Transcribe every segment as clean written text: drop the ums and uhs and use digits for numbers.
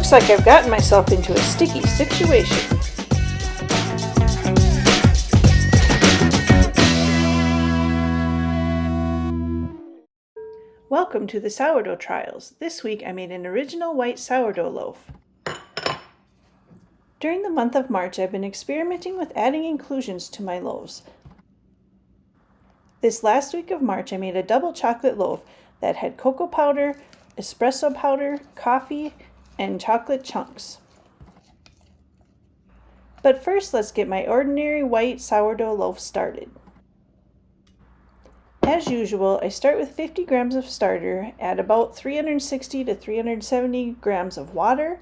Looks like I've gotten myself into a sticky situation. Welcome to the sourdough trials. This week I made an original white sourdough loaf. During the month of March, I've been experimenting with adding inclusions to my loaves. This last week of March, I made a double chocolate loaf that had cocoa powder, espresso powder, coffee, and chocolate chunks. But first, let's get my ordinary white sourdough loaf started. As usual, I start with 50 grams of starter, add about 360 to 370 grams of water,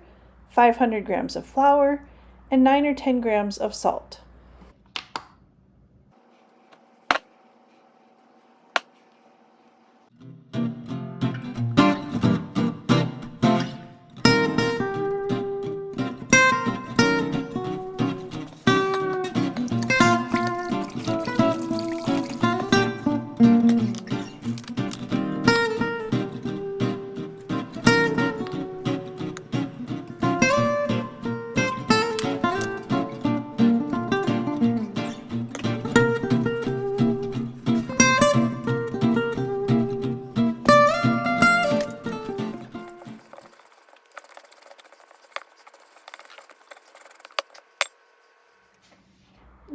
500 grams of flour, and 9 or 10 grams of salt.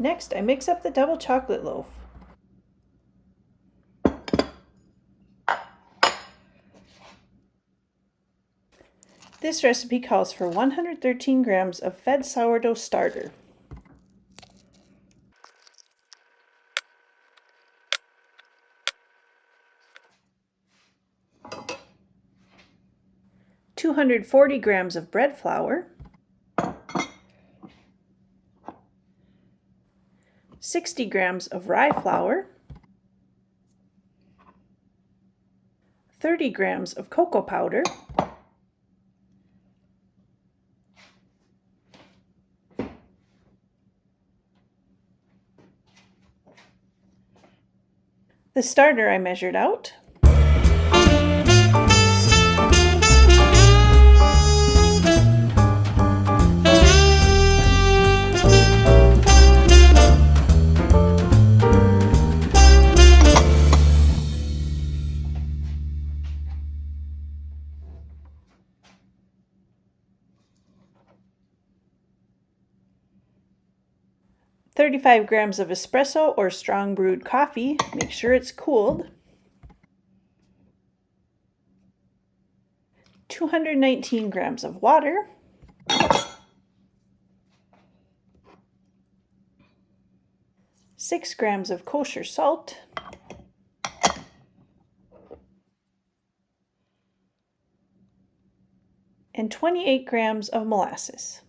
Next, I mix up the double chocolate loaf. This recipe calls for 113 grams of fed sourdough starter. $240 grams of bread flour, 60 grams of rye flour, 30 grams of cocoa powder, the starter I measured out, $35 grams of espresso or strong brewed coffee, make sure it's cooled, 219 grams of water, six grams of kosher salt, and 28 grams of molasses.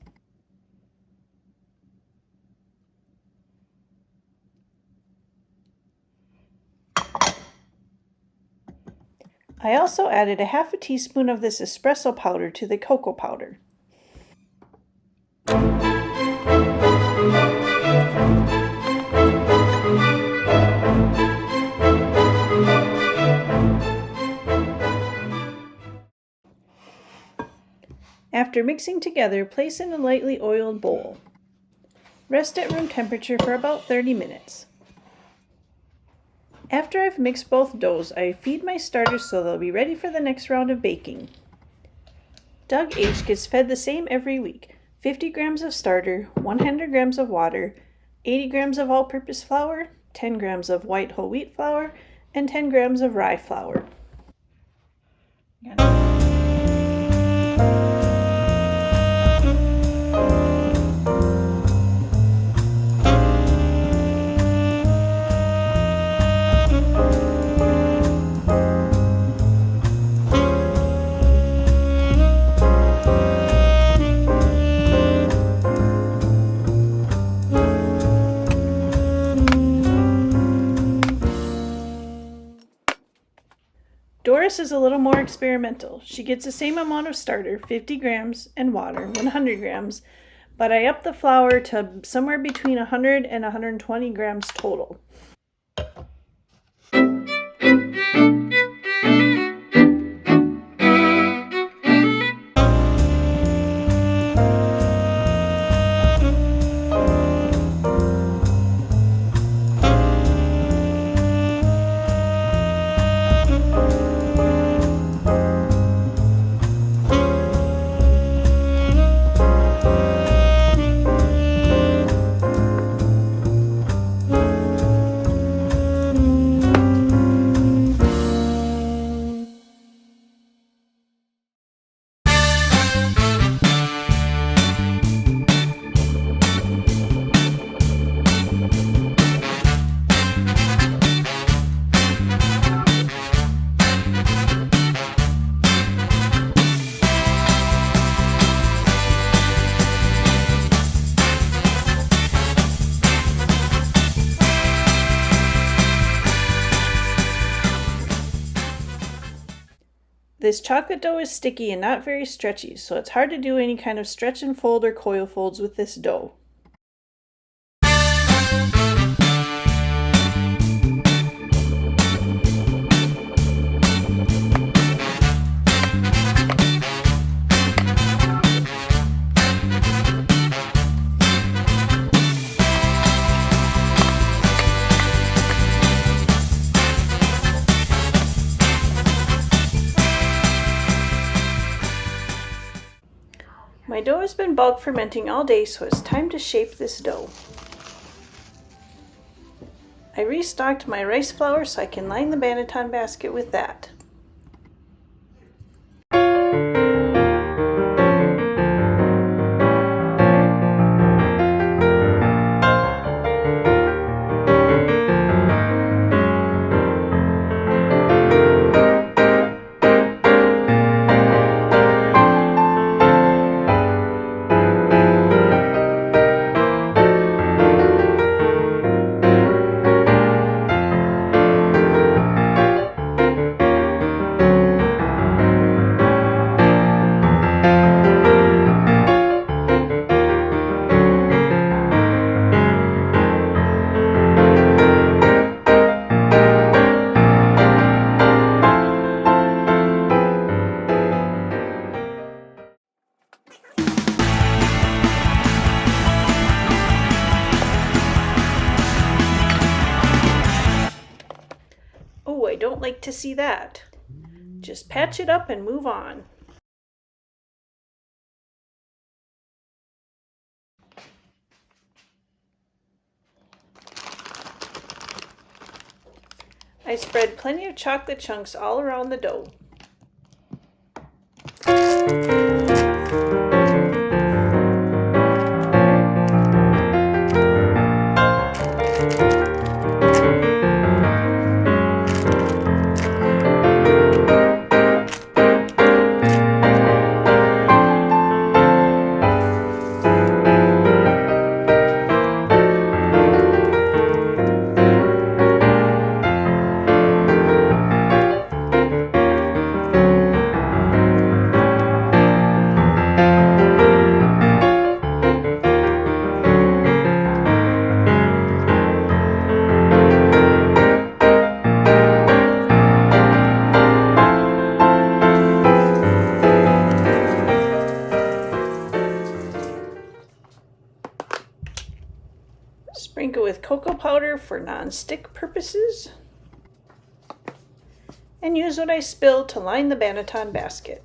I also added a half a teaspoon of this espresso powder to the cocoa powder. After mixing together, place in a lightly oiled bowl. Rest at room temperature for about 30 minutes. After I've mixed both doughs, I feed my starters so they'll be ready for the next round of baking. Doug H gets fed the same every week: 50 grams of starter, 100 grams of water, 80 grams of all-purpose flour, 10 grams of white whole wheat flour, and 10 grams of rye flour. Doris is a little more experimental. She gets the same amount of starter, 50 grams, and water, 100 grams, but I up the flour to somewhere between 100 and 120 grams total. This chocolate dough is sticky and not very stretchy, so it's hard to do any kind of stretch and fold or coil folds with this dough. My dough has been bulk fermenting all day, so it's time to shape this dough. I restocked my rice flour so I can line the banneton basket with that. Oh, I don't like to see that. Just patch it up and move on. I spread plenty of chocolate chunks all around the dough. Sprinkle with cocoa powder for non-stick purposes. And use what I spilled to line the banneton basket.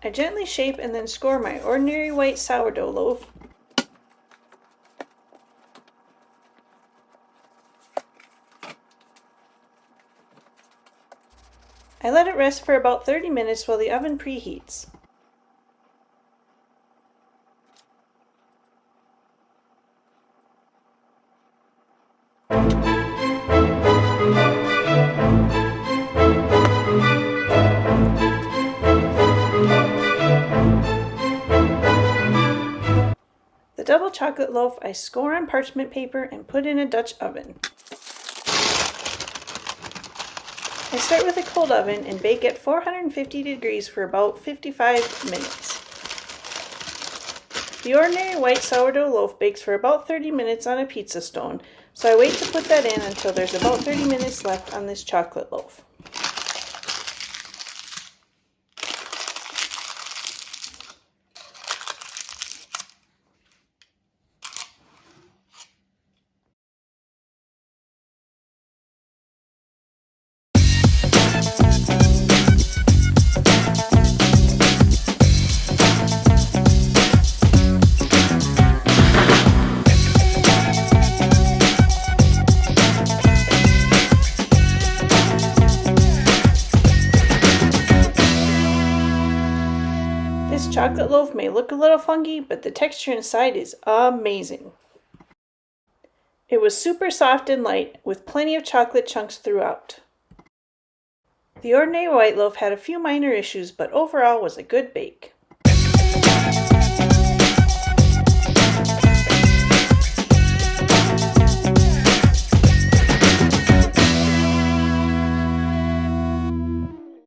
I gently shape and then score my ordinary white sourdough loaf. I let it rest for about 30 minutes while the oven preheats. The double chocolate loaf I score on parchment paper and put in a Dutch oven. I start with a cold oven and bake at 450 degrees for about 55 minutes. The ordinary white sourdough loaf bakes for about 30 minutes on a pizza stone, so I wait to put that in until there's about 30 minutes left on this chocolate loaf. This chocolate loaf may look a little funky, but the texture inside is amazing. It was super soft and light, with plenty of chocolate chunks throughout. The ordinary white loaf had a few minor issues, but overall was a good bake.